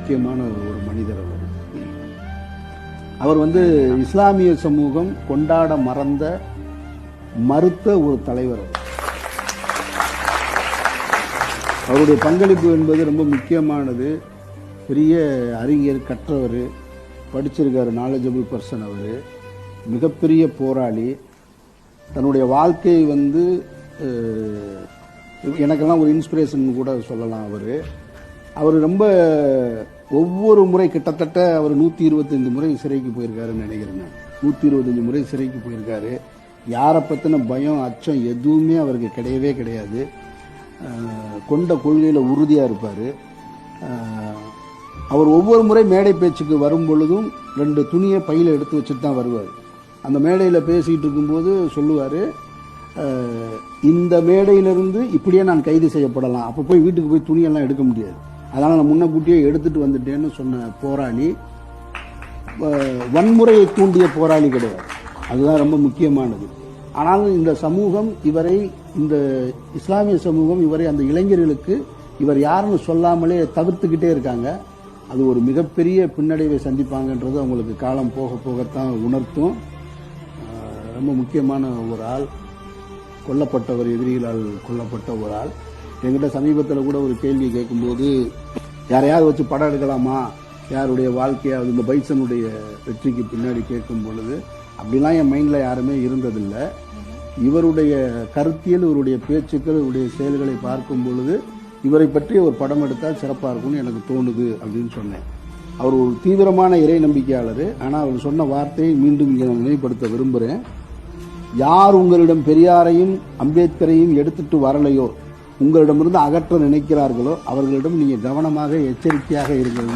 முக்கியமான ஒரு மனிதர் அவர் வந்து இஸ்லாமிய சமூகம் கொண்டாட மறுத்த ஒரு தலைவர். அவருடைய பங்களிப்பு என்பது ரொம்ப முக்கியமானது. பெரிய அறிஞர், கற்றவர், படிச்சிருக்காரு, நாலேஜபிள் பர்சன். அவர் மிகப்பெரிய போராளி. தன்னுடைய வாழ்க்கையை வந்து எனக்கெல்லாம் ஒரு இன்ஸ்பிரேஷன் கூட சொல்லலாம். அவர் ரொம்ப ஒவ்வொரு முறை கிட்டத்தட்ட அவர் 125 முறை சிறைக்கு போயிருக்காருன்னு நினைக்கிறேன். 125 முறை சிறைக்கு போயிருக்காரு. யாரை பற்றின பயம், அச்சம் எதுவுமே அவருக்கு கிடையவே கிடையாது. கொண்ட கொள்கையில் உறுதியாக இருப்பார். அவர் ஒவ்வொரு முறை மேடை பேச்சுக்கு வரும் பொழுதும் 2 துணியை பையில் எடுத்து வச்சுட்டு தான் வருவார். அந்த மேடையில் பேசிகிட்டு இருக்கும்போது சொல்லுவார், இந்த மேடையிலிருந்து இப்படியே நான் கைது செய்யப்படலாம், அப்போ போய் வீட்டுக்கு போய் துணியெல்லாம் எடுக்க முடியாது, அதனால் நான் முன்னக்கூட்டியே எடுத்துகிட்டு வந்துட்டேன்னு சொன்ன போராளி. வன்முறையை தூண்டிய போராளி கிடையாது. அதுதான் ரொம்ப முக்கியமானது. ஆனாலும் இந்த சமூகம் இவரை, இந்த இஸ்லாமிய சமூகம் இவரை அந்த இளைஞர்களுக்கு இவர் யாருன்னு சொல்லாமலே தவிர்த்துக்கிட்டே இருக்காங்க. அது ஒரு மிகப்பெரிய பின்னடைவை சந்திப்பாங்கன்றது அவங்களுக்கு காலம் போக போகத்தான் உணர்த்தும். ரொம்ப முக்கியமான ஒரு ஆள், கொல்லப்பட்டவர், எதிரிகளால் கொல்லப்பட்ட ஒரு ஆள். என்கிட்ட சமீபத்தில் கூட ஒரு கேள்வி கேட்கும்போது, யாரையாவது வச்சு படம் எடுக்கலாமா, யாருடைய வாழ்க்கையாவது இந்த பைசனுடைய வெற்றிக்கு பின்னாடி கேட்கும் பொழுது, அப்படிலாம் என் மைண்டில் யாருமே இருந்ததில்லை. இவருடைய கருத்தியல், இவருடைய பேச்சுக்கள், இவருடைய செயல்களை பார்க்கும் பொழுது இவரை பற்றி ஒரு படம் எடுத்தால் சிறப்பாக இருக்கும்னு எனக்கு தோணுது அப்படின்னு சொன்னேன். அவர் ஒரு தீவிரமான இறை நம்பிக்கையாளர். ஆனால் அவர் சொன்ன வார்த்தையை மீண்டும் இங்கே நான் நினைவுபடுத்த விரும்புகிறேன். யார் உங்களிடம் பெரியாரையும் அம்பேத்கரையும் எடுத்துட்டு வரலையோ, உங்களிடமிருந்து அகற்ற நினைக்கிறார்களோ, அவர்களிடம் நீங்கள் கவனமாக, எச்சரிக்கையாக இருங்கள்.